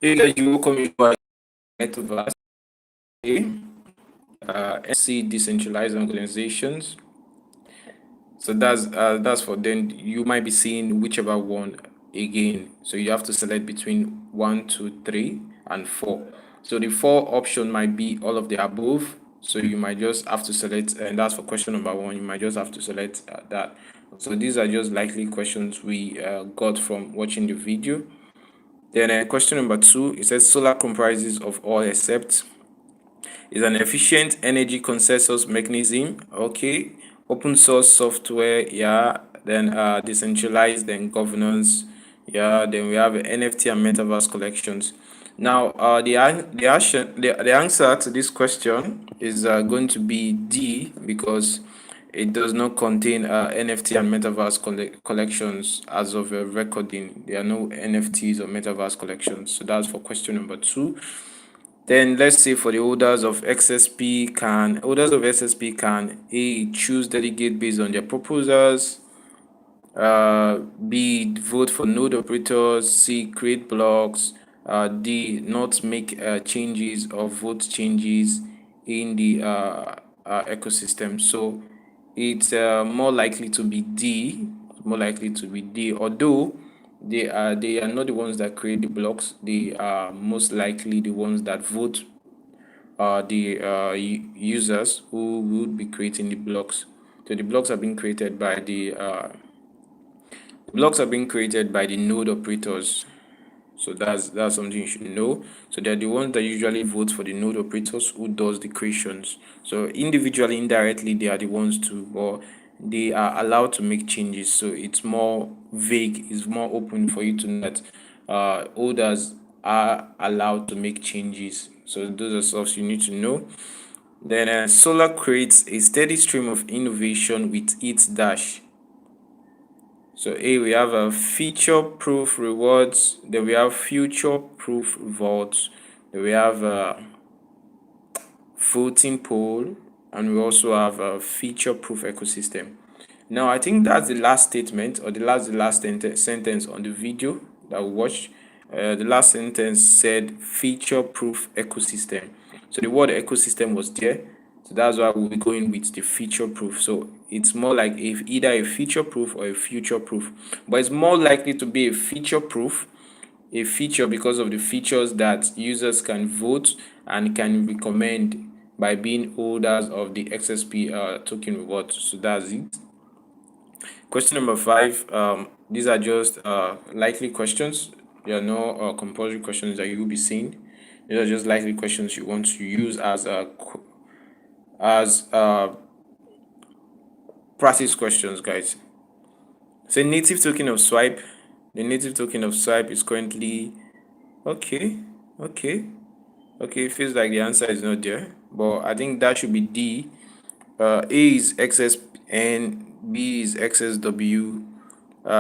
Hey guys, you welcome you to our metaverse. SC decentralized organizations. So that's for then you might be seeing whichever one again. So you have to select between 1, 2, 3, and 4. So the 4 option might be all of the above. So you might just have to select, and that's for question number 1. You might just have to select that. So these are just likely questions we got from watching the video. Then question number 2, it says solar comprises of all except is an efficient energy consensus mechanism. Okay, open source software. Yeah, then decentralized, then governance. Yeah, then we have NFT and metaverse collections. Now the answer to this question is going to be D, because it does not contain NFT and metaverse collections as of recording. There are no NFTs or metaverse collections. So that's for question number 2. Then let's say for the holders of XSP can A, choose delegate based on their proposals, B, vote for node operators, C, create blocks, D, not make changes or vote changes in the ecosystem. So it's more likely to be D, although they are not the ones that create the blocks. They are most likely the ones that vote the users who would be creating the blocks. So the blocks are being created by the node operators. So that's something you should know. So they're the ones that usually vote for the node operators who does the creations. So individually, indirectly, they are the ones to, or they are allowed to make changes. So it's more vague, it's more open for you to know that holders are allowed to make changes. So those are stuff you need to know. Then Solar creates a steady stream of innovation with its dash. So A, we have a feature-proof rewards, then we have future-proof vaults, then we have a voting poll, and we also have a feature-proof ecosystem. Now, I think that's the last statement, or the last sentence on the video that we watched. The last sentence said feature-proof ecosystem. So the word ecosystem was there. So that's why we'll be going with the feature-proof. So it's more like either a feature-proof or a future-proof. But it's more likely to be a feature-proof, a feature because of the features that users can vote and can recommend by being holders of the XSP token reward. So that's it. Question number 5, these are just likely questions. There are no compulsory questions that you will be seeing. These are just likely questions you want to use as practice questions, guys. So native token of swipe. The native token of swipe is currently okay. It feels like the answer is not there, but I think that should be D. A is XSN, B is XSW,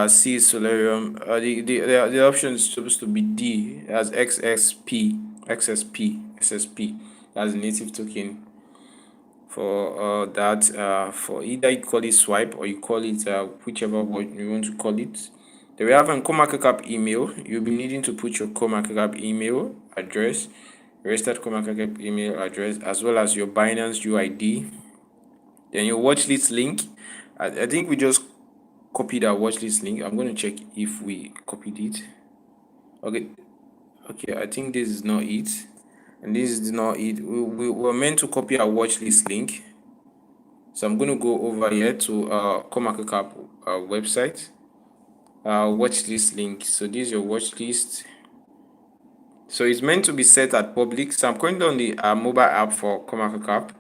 C is Solarium. The option is supposed to be D as XSP. SSP. That's the native token for that. For either you call it swipe or you call it whichever word you want to call it. Then we have a Coinmarketcap email. You'll be needing to put your Coinmarketcap email address, registered Coinmarketcap email address, as well as your Binance UID. Then your watchlist link. I think we just copied our watchlist link. I'm going to check if we copied it. Okay, I think this is not it, and this is not it. We were meant to copy our watchlist link, so I'm going to go over here to Coinmarketcap website, watchlist link. So this is your watchlist. So it's meant to be set at public. So I'm currently on the mobile app for Coinmarketcap.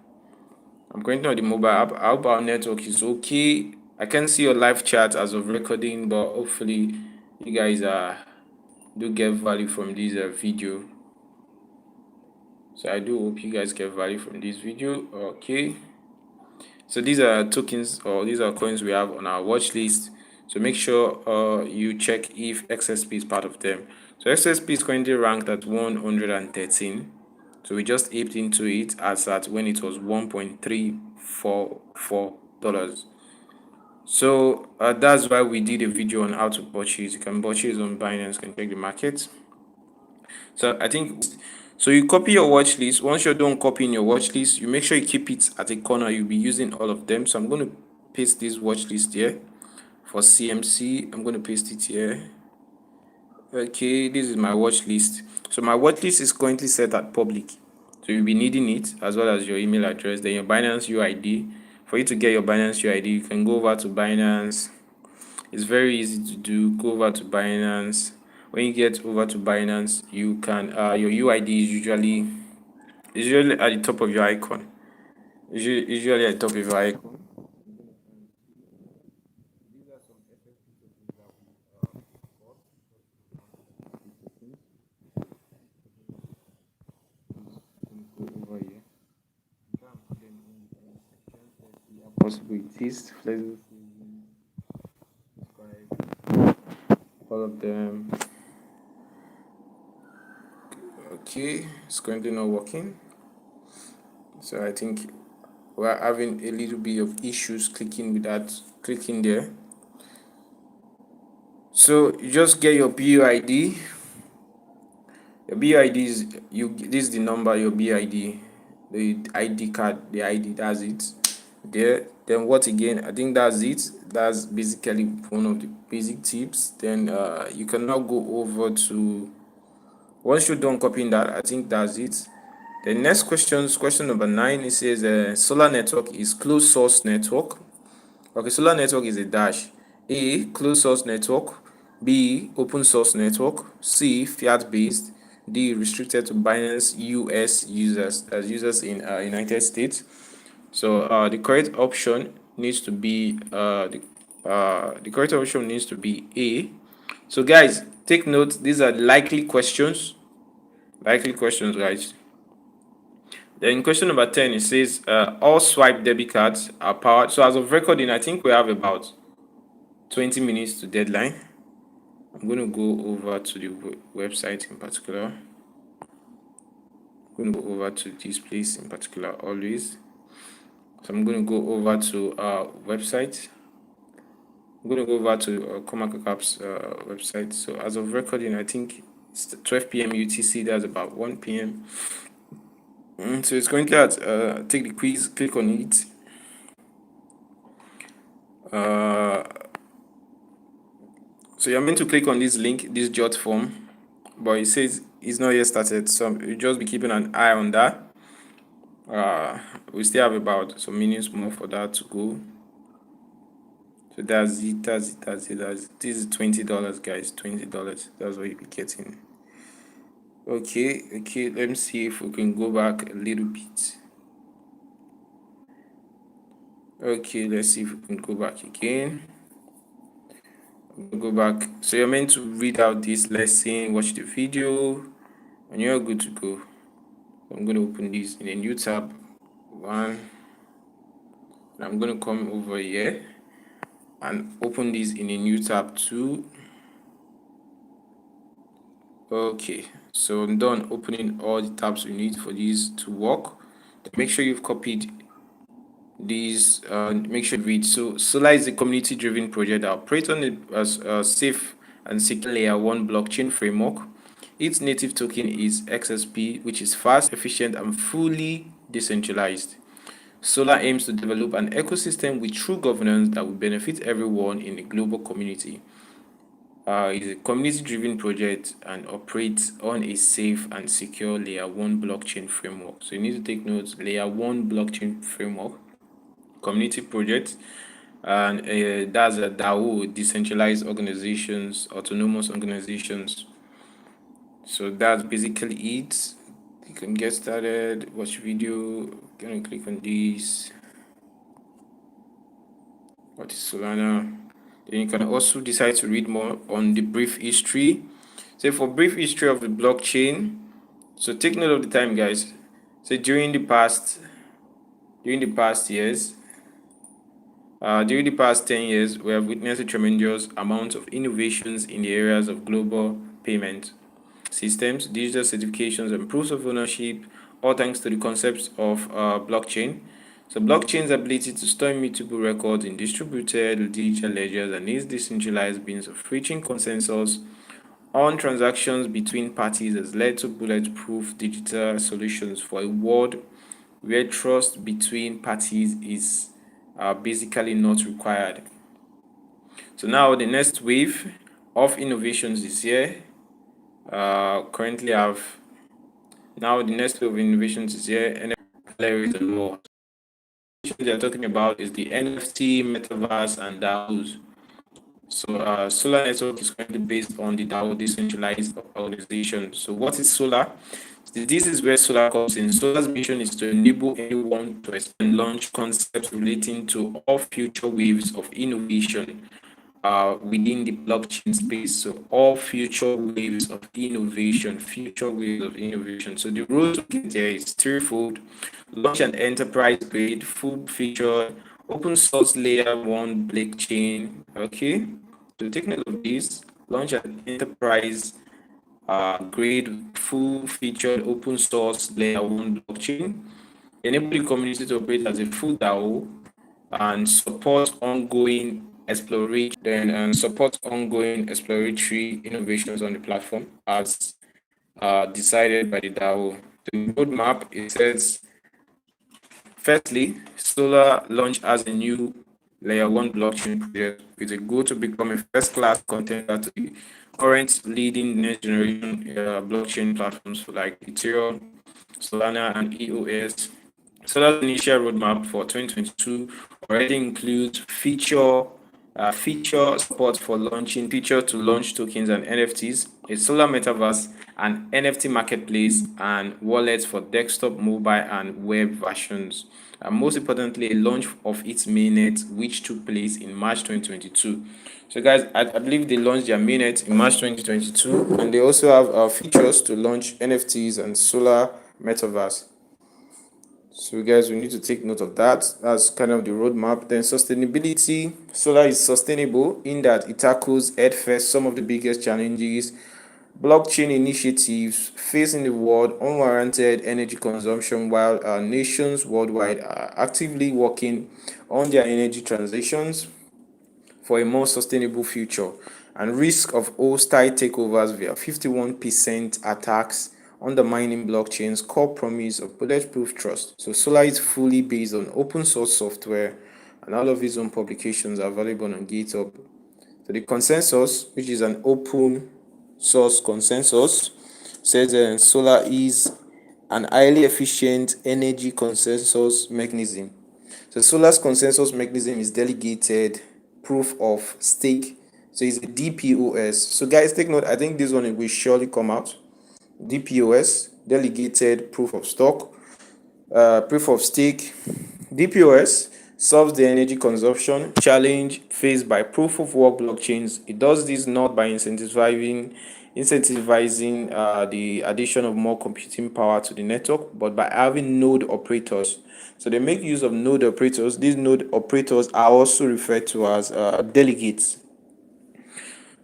I'm currently on the mobile app. I hope our network is okay. I can see your live chat as of recording, but hopefully you guys do get value from this video. So I do hope you guys get value from this video. Okay. So these are tokens, or these are coins we have on our watch list. So make sure you check if XSP is part of them. So XSP is currently ranked at 113. So we just aped into it as at when it was $1.344. So that's why we did a video on how to purchase. You can purchase on Binance, can check the market. So I think so. You copy your watch list. Once you're done copying your watch list, you make sure you keep it at a corner. You'll be using all of them. So I'm going to paste this watch list here for CMC. I'm going to paste it here. Okay, this is my watch list. So my watch list is currently set at public. So you'll be needing it as well as your email address, then your Binance UID. For you to get your Binance UID, you can go over to Binance. It's very easy to do. Go over to Binance. When you get over to Binance, you can your UID is usually at the top of your icon. Usually at the top of your icon. Go over here. Possible it is flexible, all of them. Okay, it's currently not working. So I think we're having a little bit of issues clicking there. So you just get your BUID. Your BUID is this is the number, your BUID, the ID card, the ID, that's it. There. Then what again? I think that's it. That's basically one of the basic tips. Then you can now go over to, once you're done copying that, I think that's it. The next question number 9, it says solar network is closed source network. Okay, solar network is a dash. A, closed source network. B, open source network. C, fiat based. D, restricted to Binance US users, as users in United States. So the correct option needs to be the correct option needs to be A. So guys, take note, these are likely questions. Likely questions, guys. Then question number 10, it says all swipe debit cards are powered. So as of recording, I think we have about 20 minutes to deadline. I'm going to go over to the website in particular. I'm going to go over to this place in particular always. So I'm going to go over to our website. I'm going to go over to Coinmarketcap's website. So as of recording, I think it's 12 p.m. UTC. That's about 1 p.m. So it's going to take the quiz, click on it. So you're meant to click on this link, this jot form, but it says it's not yet started. So you just be keeping an eye on that. We still have about some minutes more for that to go. So that's it. This is $20, guys. $20. That's what you'll be getting. Okay. Let me see if we can go back a little bit. Okay, let's see if we can go back again. Go back. So you're meant to read out this lesson, watch the video, and you're good to go. I'm going to open this in a new tab. One. And I'm going to come over here and open this in a new tab 2. Okay, so I'm done opening all the tabs we need for this to work. Make sure you've copied these. Make sure you read. So Solar is a community-driven project that operates on a safe and secure layer 1 blockchain framework. Its native token is XSP, which is fast, efficient, and fully decentralized. Solar aims to develop an ecosystem with true governance that will benefit everyone in the global community. It's a community-driven project and operates on a safe and secure layer 1 blockchain framework. So you need to take notes, layer 1 blockchain framework, community project, and that's a DAO, decentralized organizations, autonomous organizations. So that's basically it. You can get started, watch video, gonna click on this. What is Solana? Then you can also decide to read more on the brief history. So for brief history of the blockchain, so take note of the time, guys. So during the past years, during the past 10 years, we have witnessed a tremendous amount of innovations in the areas of global payment systems, digital certifications, and proofs of ownership, all thanks to the concepts of blockchain. So blockchain's ability to store immutable records in distributed digital ledgers and its decentralized means of reaching consensus on transactions between parties has led to bulletproof digital solutions for a world where trust between parties is basically not required. So now the next wave of innovations is here. Currently have now the next wave of innovations is here, and accelerate and more. They are talking about is the NFT, metaverse, and DAOs. So Solar Network is currently based on the DAO decentralized organization. So what is Solar? This is where Solar comes in. Solar's mission is to enable anyone to and launch concepts relating to all future waves of innovation within the blockchain space. So all future waves of innovation, future waves of innovation. So the road to get there is threefold. Launch an enterprise grade, full feature, open source layer one blockchain. Okay. So take note of this. Launch an enterprise grade, full featured open source layer one blockchain. Enable the community to operate as a full DAO and support ongoing exploration and support ongoing exploratory innovations on the platform as decided by the DAO. The roadmap, it says, firstly, Solar launch as a new layer one blockchain project with a goal to become a first-class contender to the current leading next generation blockchain platforms like Ethereum, Solana, and EOS. Solar's initial roadmap for 2022 already includes feature support for launching feature to launch tokens and NFTs, a Solar metaverse, an NFT marketplace, and wallets for desktop, mobile, and web versions. And most importantly, a launch of its mainnet, which took place in March 2022. So, guys, I believe they launched their mainnet in March 2022, and they also have features to launch NFTs and Solar metaverse. So, guys, we need to take note of that. That's kind of the roadmap. Then, sustainability. Solar is sustainable in that it tackles headfirst some of the biggest challenges blockchain initiatives facing the world unwarranted energy consumption, while nations worldwide are actively working on their energy transitions for a more sustainable future, and risk of hostile takeovers via 51% attacks undermining blockchain's core promise of bulletproof trust. So Solar is fully based on open source software, and all of his own publications are available on GitHub. So the consensus, which is an open source consensus, says Solar is an highly efficient energy consensus mechanism. So Solar's consensus mechanism is delegated proof of stake. So it's a DPoS. So guys, take note. I think this one will surely come out. DPoS, delegated proof of stock, proof of stake. DPoS solves the energy consumption challenge faced by proof of work blockchains. It does this not by incentivizing the addition of more computing power to the network, but by having node operators. So they make use of node operators. These node operators are also referred to as delegates.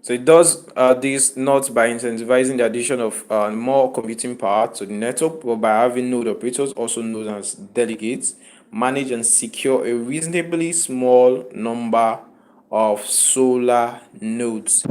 So it does this not by incentivizing the addition of more computing power to the network, but by having node operators, also known as delegates, manage and secure a reasonably small number of Solar nodes.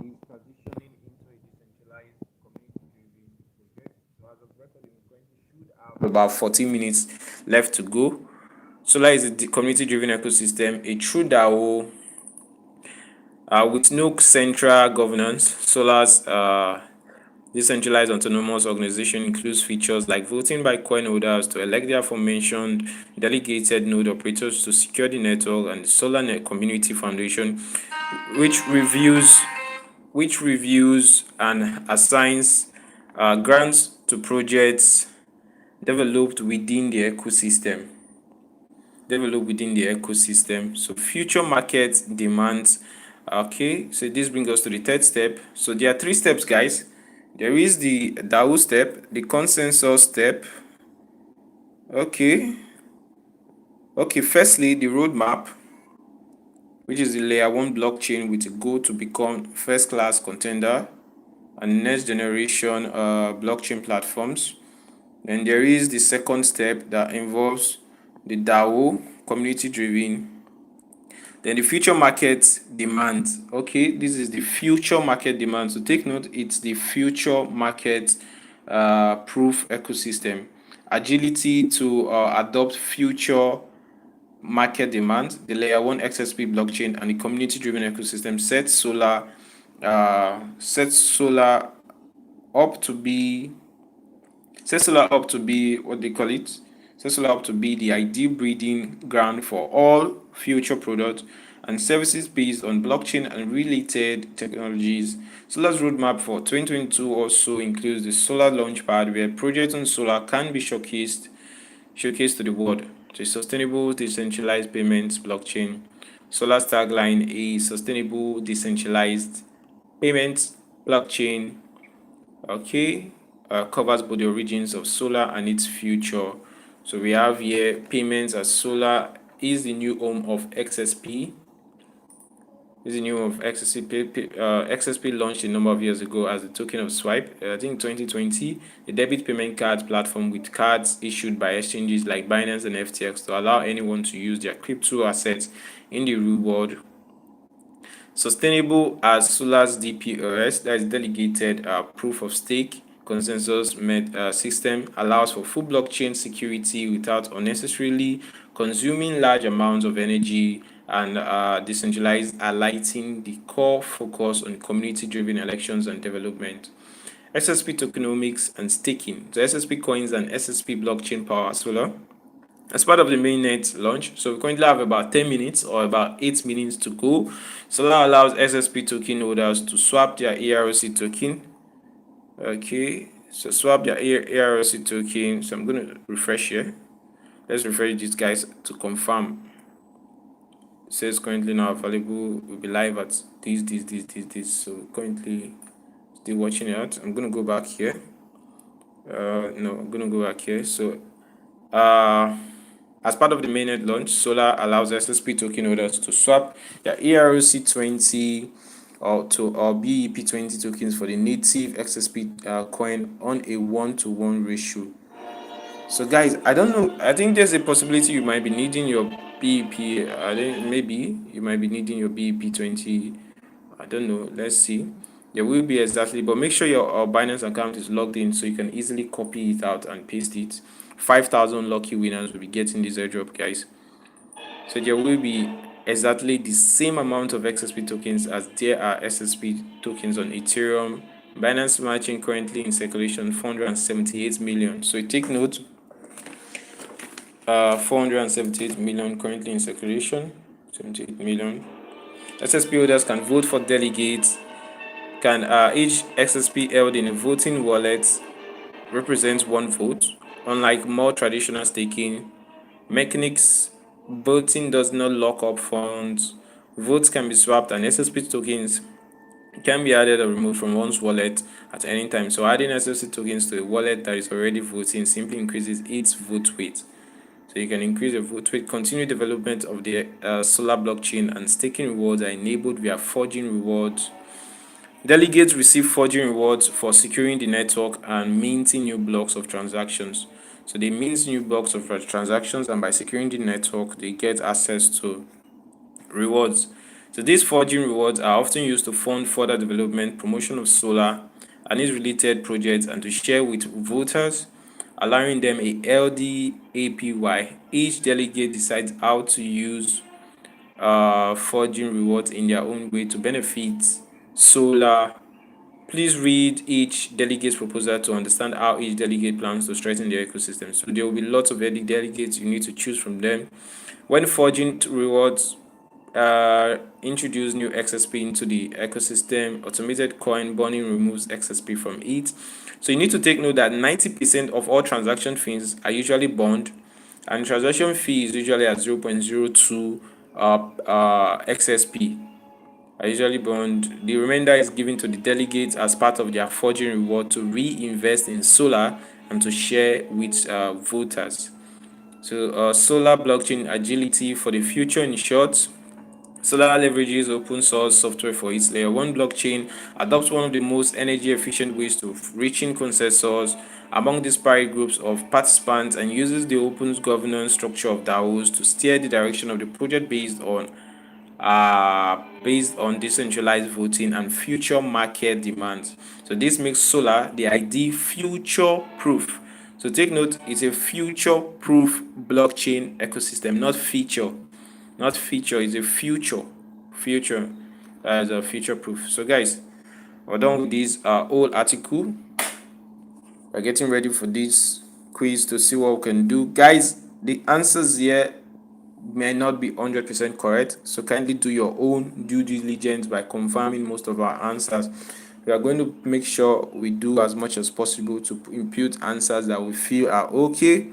Is transitioning into a decentralized community-driven project. So as of recording, we currently should have about 14 minutes left to go. Solar is a community-driven ecosystem, a true DAO with no central governance. Solar's decentralized autonomous organization includes features like voting by coin holders to elect the aforementioned delegated node operators to secure the network, and the Solar Net Community Foundation, which reviews and assigns grants to projects developed within the ecosystem. So future market demands. Okay, so this brings us to the third step. So there are three steps, guys. There is the DAO step, the consensus step. Okay. Firstly, the roadmap, which is the layer one blockchain with a goal to become first class contender and next generation blockchain platforms. Then there is the second step that involves the DAO, community driven. Then the future market demand. Okay, this is the future market demand. So take note, it's the future market proof ecosystem. Agility to adopt future market demand, the layer 1 XSP blockchain, and the community driven ecosystem sets solar up to be what they call it, set solar up to be the ideal breeding ground for all future products and services based on blockchain and related technologies. Solar's roadmap for 2022 also includes the Solar Launchpad, where projects on solar can be showcased to the world. So, sustainable decentralized payments blockchain. Solar's tagline: a sustainable decentralized payments blockchain. Okay, covers both the origins of solar and its future. So we have here payments as solar is the new home of XSP. This is the new home of XSP. XSP launched a number of years ago as the token of swipe. I think 2020, a debit payment card platform with cards issued by exchanges like Binance and FTX to allow anyone to use their crypto assets in the real world. Sustainable as Solar's DPoS, that is delegated proof of stake consensus system, allows for full blockchain security without unnecessarily consuming large amounts of energy and decentralized, highlighting the core focus on community-driven elections and development. SSP tokenomics and staking. So SSP coins and SSP blockchain power Solar as part of the mainnet launch. So we currently have about 10 minutes or about 8 minutes to go. Solar allows SSP token holders to swap their AROC token. Okay, so swap their AROC token. So I'm going to refresh here. Let's refresh these guys to confirm. It says currently now available. Will be live at this. So currently still watching it out. I'm going to go back here. No, I'm going to go back here. So as part of the mainnet launch, Solar allows SSP token holders to swap their ERC20 or BEP20 tokens for the native XSP coin on a 1-to-1 ratio. So guys, I don't know. I think there's a possibility you might be needing your BEP. Maybe you might be needing your BEP20. I don't know. Let's see. There will be exactly, but make sure your Binance account is logged in so you can easily copy it out and paste it. 5,000 lucky winners will be getting this airdrop, guys. So there will be exactly the same amount of XSP tokens as there are SSP tokens on Ethereum. Binance matching currently in circulation 478 million. So take note, 478 million currently in circulation, 78 million. SSP holders can vote for delegates. Each XSP held in a voting wallet represents one vote. Unlike more traditional staking mechanics, voting does not lock up funds. Votes can be swapped and SSP tokens can be added or removed from one's wallet at any time. So adding SSP tokens to a wallet that is already voting simply increases its vote weight. So you can increase the vote weight. Continue development of the Solar blockchain and staking rewards are enabled via forging rewards. Delegates receive forging rewards for securing the network and minting new blocks of transactions. So they mint new blocks of transactions, and by securing the network, they get access to rewards. So these forging rewards are often used to fund further development, promotion of Solar and its related projects, and to share with voters, allowing them a healthy APY. Each delegate decides how to use forging rewards in their own way to benefit Solar. Please read each delegate's proposal to understand how each delegate plans to strengthen the ecosystem. So there will be lots of delegates, you need to choose from them. When forging rewards introduce new XSP into the ecosystem, automated coin burning removes XSP from it. So you need to take note that 90% of all transaction fees are usually burned, and transaction fee is usually at 0.02 XSP. Are usually burned. The remainder is given to the delegates as part of their forging reward to reinvest in Solar and to share with voters. So Solar blockchain agility for the future. In short, Solar leverages open source software for its layer 1 blockchain, adopts one of the most energy efficient ways to reaching consensus among disparate groups of participants, and uses the open governance structure of DAOs to steer the direction of the project based on decentralized voting and future market demands. So this makes Solar the ideal future proof. So take note, it's a future proof blockchain ecosystem, not feature. Not feature, it's a future. Future as a future proof. So guys, we're done with this whole article. We're getting ready for this quiz to see what we can do. Guys, the answers here may not be 100% correct, so kindly do your own due diligence by confirming most of our answers. We are going to make sure we do as much as possible to impute answers that we feel are okay,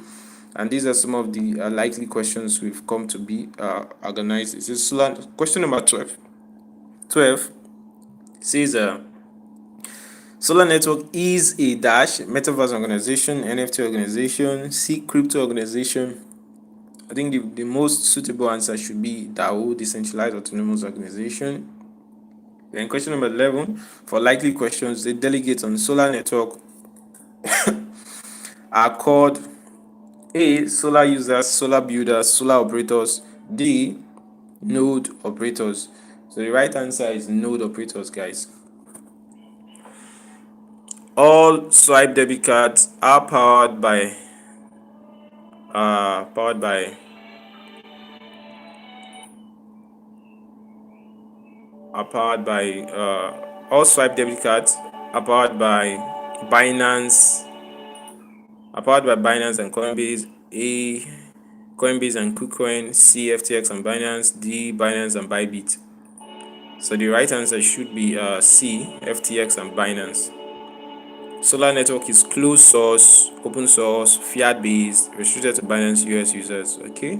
and these are some of the likely questions we've come to be organized. This is question number 12 says Solar Network is a dash metaverse organization, NFT organization, C crypto organization. I think the most suitable answer should be DAO, decentralized autonomous organization. Then question number 11, for likely questions, the delegates on Solar Network are called A, solar users, solar builders, solar operators, D, node operators. So the right answer is node operators, guys. All swipe debit cards are powered by all swipe debit cards are powered by Binance and Coinbase. A, Coinbase and Kucoin. C, FTX and Binance. D, Binance and Bybit. So the right answer should be C, FTX and Binance. Solar Network is closed source, open source, fiat based, restricted to Binance US users. Okay,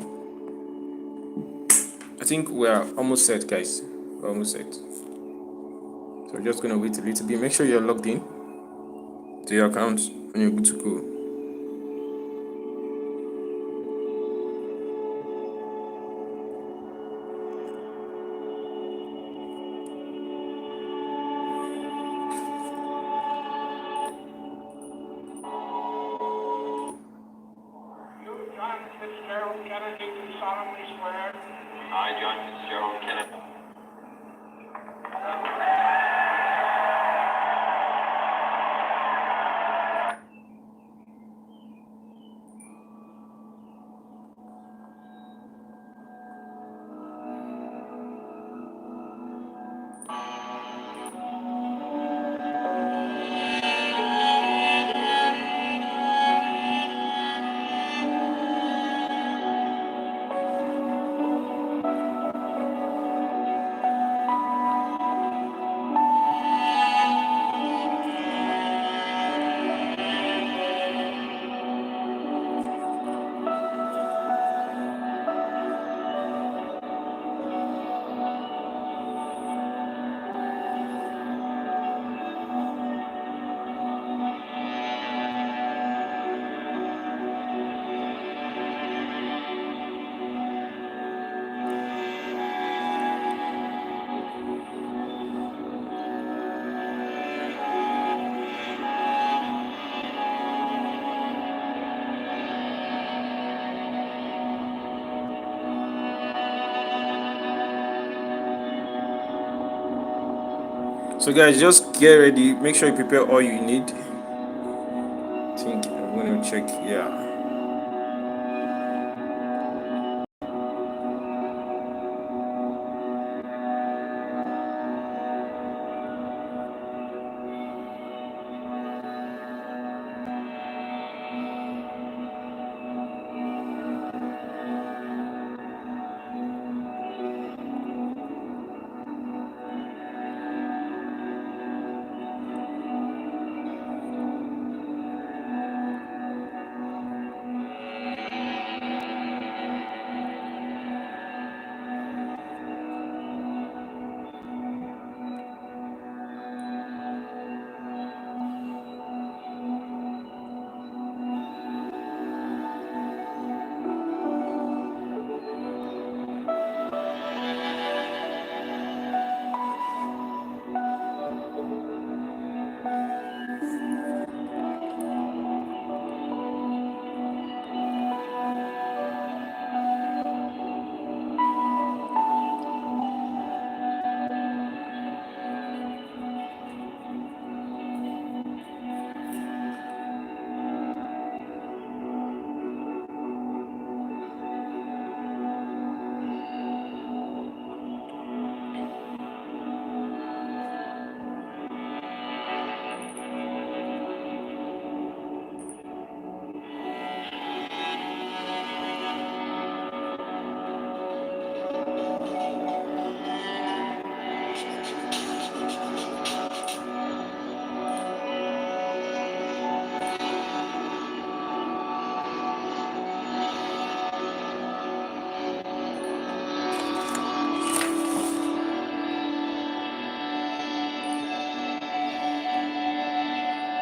I think we're almost set, guys. We're almost set. So we're just gonna wait a little bit. Make sure you're logged in to your account and you're good to go. John Fitzgerald Kennedy, do solemnly swear. I, John Fitzgerald Kennedy. So guys, just get ready. Make sure you prepare all you need. I think I'm gonna check. Yeah.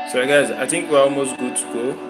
So guys, I think we're almost good to go.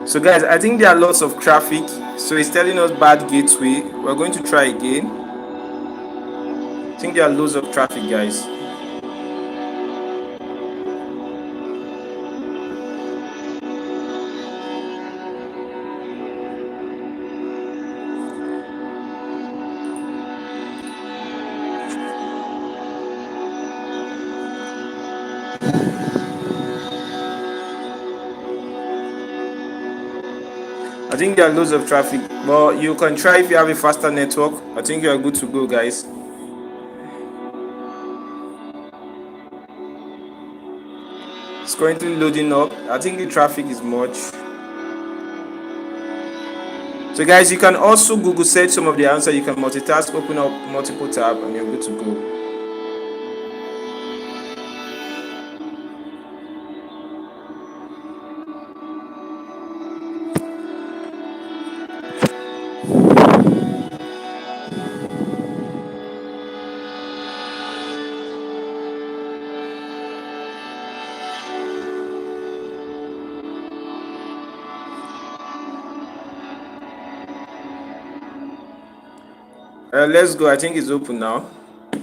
So guys, I think there are lots of traffic. So it's telling us bad gateway. We're going to try again. I think there are loads of traffic, guys. I think there are loads of traffic, but you can try if you have a faster network. I think you are good to go, guys. It's currently loading up. I think the traffic is much. So guys, you can also Google search some of the answers. You can multitask, open up multiple tabs, and you're good to go. Let's go. I think it's open now.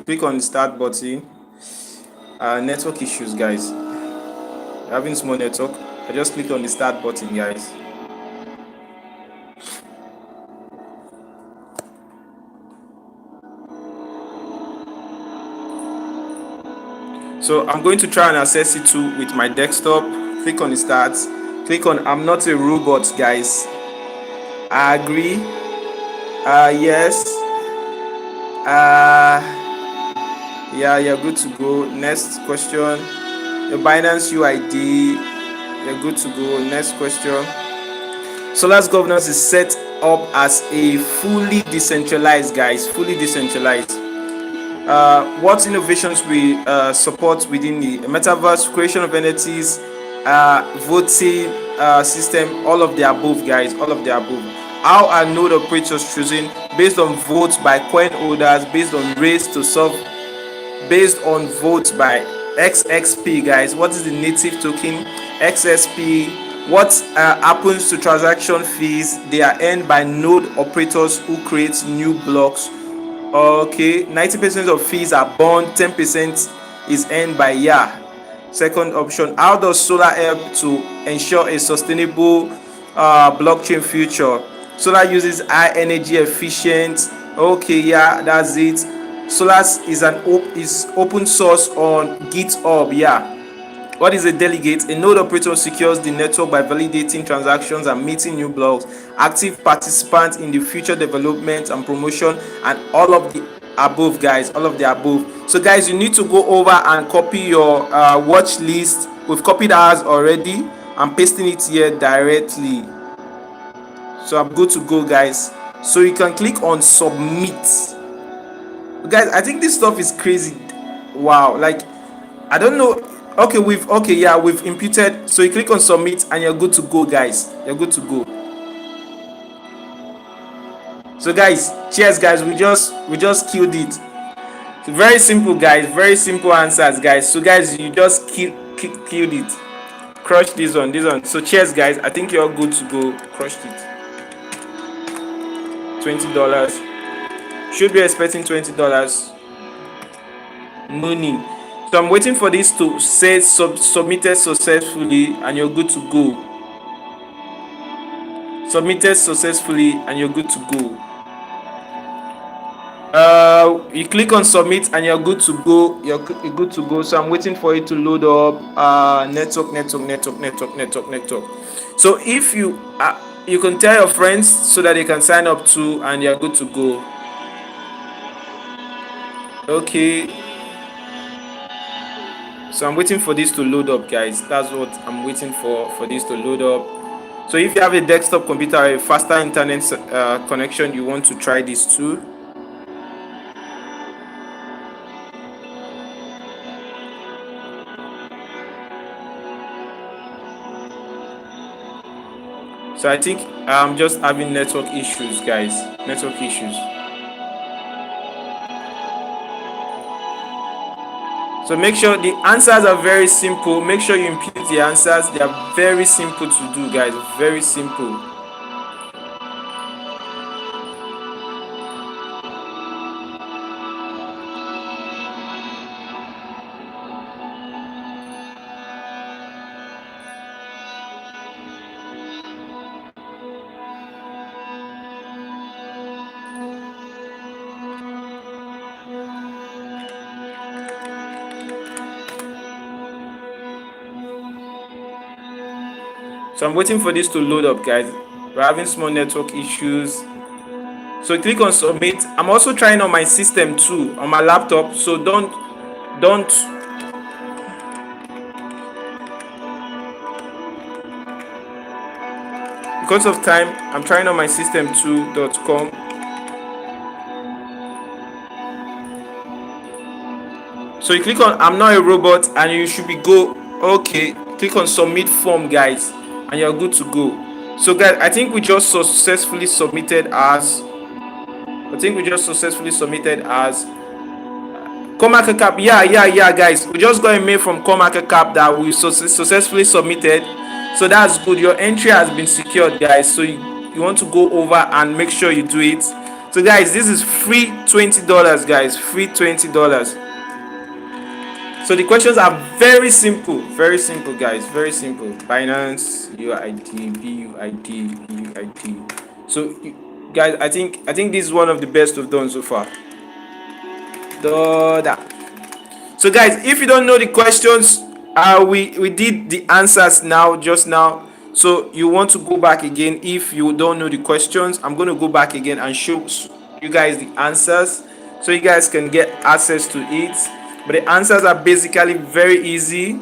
Click on the start button. Network issues, guys. Having small network. I just clicked on the start button, guys. So I'm going to try and access it too with my desktop. Click on the start. Click on I'm not a robot, guys. I agree. Yes. Yeah, you're good to go. Next question. Your Binance UID. You're good to go. Next question. Solar's governance is set up as a fully decentralized, guys. Fully decentralized. What innovations we support within the metaverse, creation of entities, voting system, all of the above, guys, all of the above. How are node operators chosen? Based on votes by coin holders, based on race to solve, based on votes by XSP, guys. What is the native token? XSP. What happens to transaction fees? They are earned by node operators who create new blocks. Okay, 90% of fees are bond, 10% is earned by Second option, how does solar help to ensure a sustainable blockchain future? Solar uses high energy efficient. Okay, that's it. Solar is open source on GitHub. What is a delegate? A node operator secures the network by validating transactions and meeting new blocks. Active participant in the future development and promotion, and all of the above, guys. All of the above. So, guys, you need to go over and copy your watch list. We've copied ours already. I'm pasting it here directly. So I'm good to go, guys. So you can click on submit. Guys, I think this stuff is crazy. Wow, like I don't know. Okay, we've imputed. So you click on submit and you're good to go, guys. You're good to go. So guys, cheers guys. We just killed it. So very simple guys, very simple answers guys. So guys, you just killed it. Crushed this one. So cheers guys. I think you're good to go. Crushed it. $20. Should be expecting $20 money. So I'm waiting for this to say submitted successfully and you're good to go. Submitted successfully and you're good to go. You click on submit and you're good to go. You're good to go. So I'm waiting for it to load up. Network. So if you can tell your friends so that they can sign up too, and you're good to go. Okay. So I'm waiting for this to load up, guys. That's what I'm waiting for this to load up. So if you have a desktop computer or a faster internet connection, you want to try this too. So I think I'm just having network issues, guys. Network issues. So make sure the answers are very simple. Make sure you input the answers. They are very simple to do, guys. Very simple. So I'm waiting for this to load up, guys. We're having small network issues. So click on submit. I'm also trying on my system too, on my laptop. So don't because of time, I'm trying on my system too.com. So you click on I'm not a robot and you should be go. Okay, click on submit form, guys, and you're good to go. So guys, I think we just successfully submitted as Coinmarketcap. Yeah, guys. We just got a mail from Coinmarketcap that we successfully submitted. So that's good. Your entry has been secured, guys. So you want to go over and make sure you do it. So guys, this is free $20, guys. Free $20. So the questions are very simple, guys. Very simple. Binance UID, BUID. So guys, I think this is one of the best we've done so far. So guys, if you don't know the questions, we did the answers just now. So you want to go back again. If you don't know the questions, I'm going to go back again and show you guys the answers so you guys can get access to it. But the answers are basically very easy.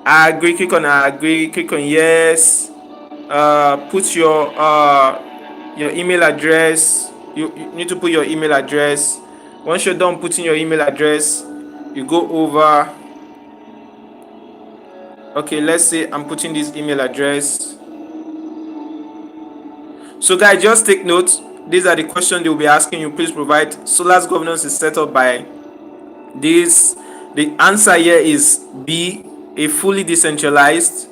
I agree, click on I agree, click on yes. Put your email address. You need to put your email address. Once you're done putting your email address, you go over. Okay, let's say I'm putting this email address. So guys, just take note. These are the questions they will be asking you. Please provide. Solar's governance is set up by this. The answer here is B, a fully decentralized.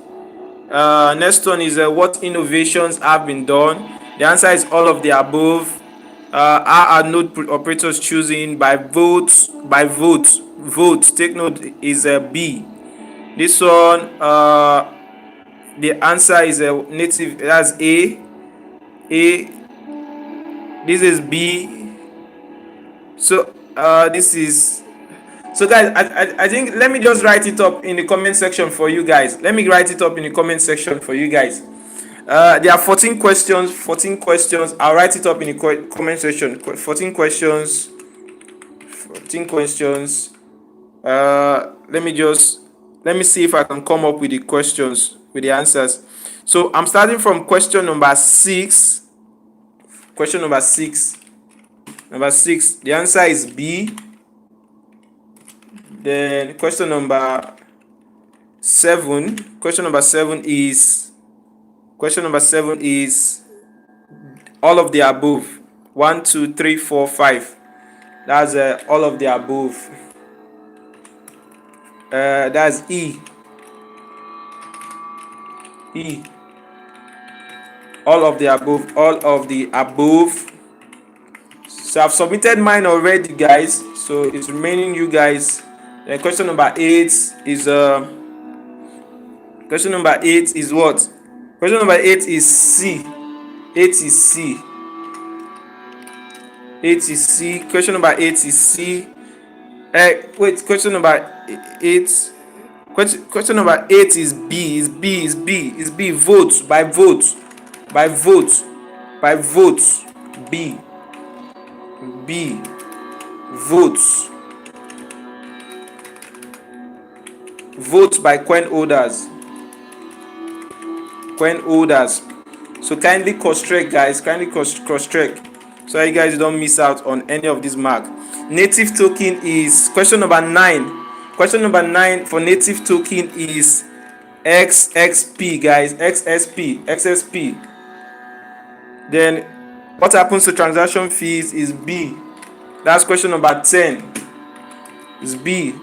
Next one is what innovations have been done. The answer is all of the above. Are node operators choosing by vote? Take note is B. This one, the answer is native. That's A. This is B. So this is. So guys, I think let me just write it up in the comment section for you guys. There are 14 questions. I'll write it up in the comment section. 14 questions. Let me see if I can come up with the questions with the answers. So I'm starting from question number 6. Question number 6. Number 6. The answer is B. Then question number 7. Question number 7 is all of the above. 1, 2, 3, 4, 5. That's all of the above. That's E. E. All of the above. All of the above. So I've submitted mine already, guys. So it's remaining you guys. Then question number 8 is question number 8 is what? Question number 8 is C. 8 is C. 8 is C. Question number 8 is C. Wait, question number 8. Question number 8 is B. Is B. Is B. Is B. Vote. By vote. By vote. By vote. B. B. Votes. Vote by coin holders. Coin holders. So kindly cross-check, guys. Kindly cross-check, so you guys don't miss out on any of this mark. Native token is question number 9. Question number 9 for native token is XSP, guys. XSP. Then what happens to transaction fees is B. That's question number 10. Is B.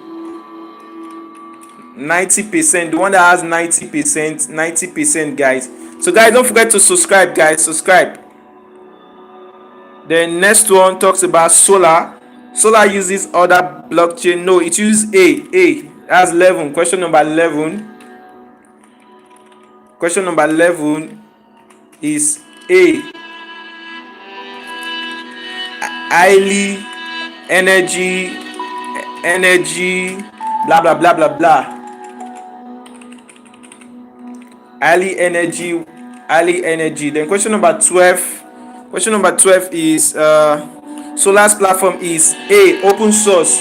90%. The one that has 90%, guys. So guys, don't forget to subscribe, guys. Subscribe. The next one talks about Solar. Solar uses other blockchain. No, it uses A. That's 11. Question number 11. Question number 11 is A. Highly energy, blah blah blah blah blah. Highly energy. Then question number 12. Question number 12 is Solar's platform is A. Open source.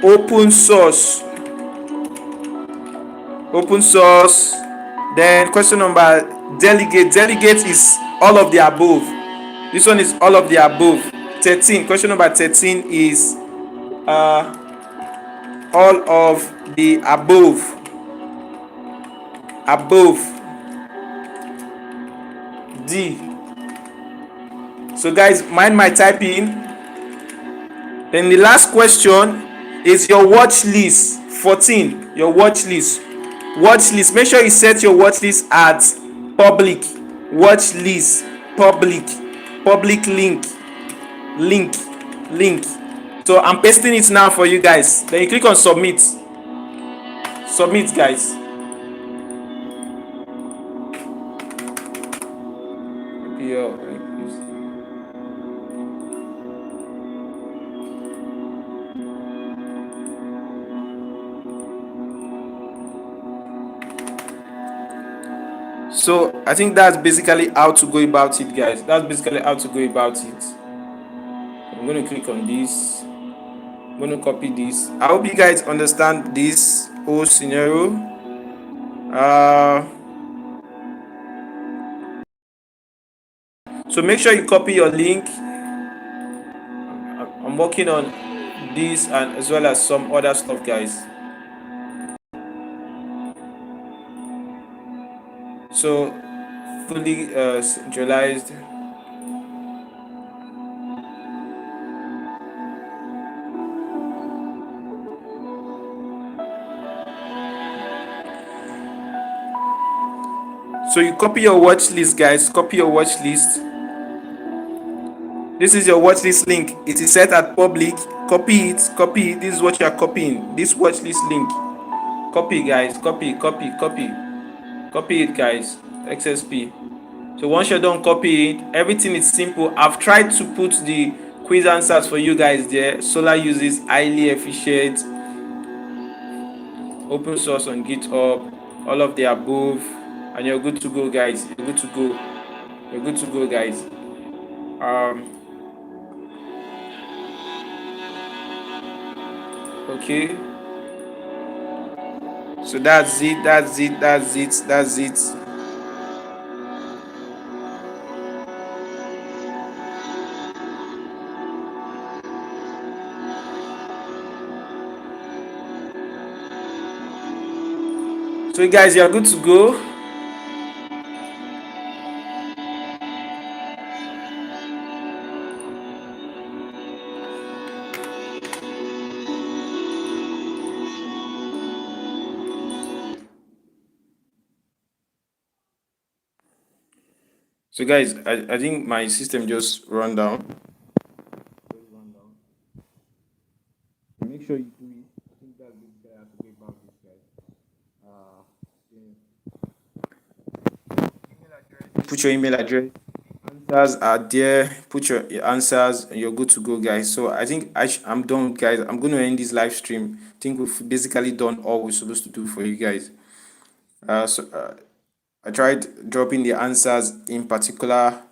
Open source. Then question number delegate. Delegate is all of the above. This one is all of the above. 13. Question number 13 is all of the above. D. So guys, mind my typing. Then the last question is your watch list. 14. Your watch list. Make sure you set your watch list at public. Watch list public link. So I'm pasting it now for you guys. Then you click on submit, guys. So I think that's basically how to go about it, guys. I'm going to click on this. I'm going to copy this. I hope you guys understand this whole scenario. So make sure you copy your link. I'm working on this and as well as some other stuff, guys. So fully centralized. So you copy your watch list, guys. Copy your watch list. This is your watch list link. It is set at public. Copy it. This is what you are copying. This watch list link. Copy, guys. Copy it, guys. XSP. So once you're done copying it, everything is simple. I've tried to put the quiz answers for you guys there. Solar uses highly efficient, open source on GitHub, all of the above, and you're good to go, guys. You're good to go, guys. Okay. So that's it. So guys, you are good to go. So guys, I think my system just run down. Make sure you do it. I think that's the guy has to be about this guy. Put your email address. Answers are there. Put your answers, and you're good to go, guys. So I think I'm done, guys. I'm going to end this live stream. I think we've basically done all we're supposed to do for you guys. I tried dropping the answers in particular,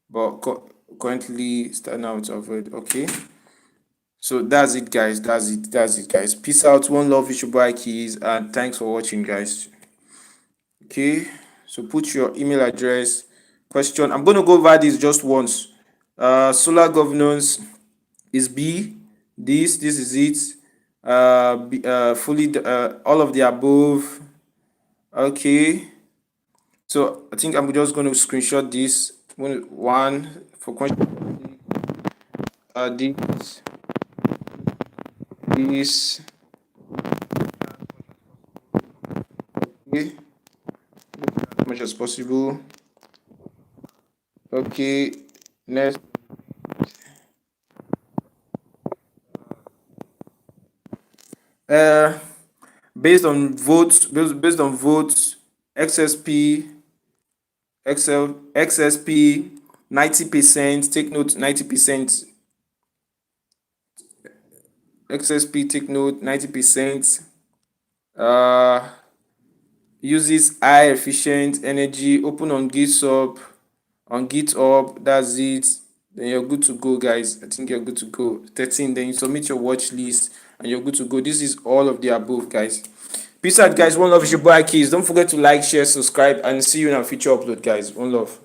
but currently starting out of it. Okay. So that's it, guys. That's it, guys. Peace out. One love, it's your boy Keys, and thanks for watching, guys. Okay. So put your email address. Question. I'm gonna go over this just once. Solar governance is B. This is it. Fully all of the above. Okay. So I think I'm just going to screenshot this one for question. This okay, as much as possible. Okay, next. Uh, based on votes, XSP, XSP, 90%. Take note, 90%. XSP, take note, 90%. Uses high efficient energy. Open on GitHub. That's it. Then you're good to go, guys. I think you're good to go. 13. Then you submit your watch list, and you're good to go. This is all of the above, guys. Peace out, guys. One love is your boy Keys. Don't forget to like, share, subscribe, and see you in our future upload, guys. One love.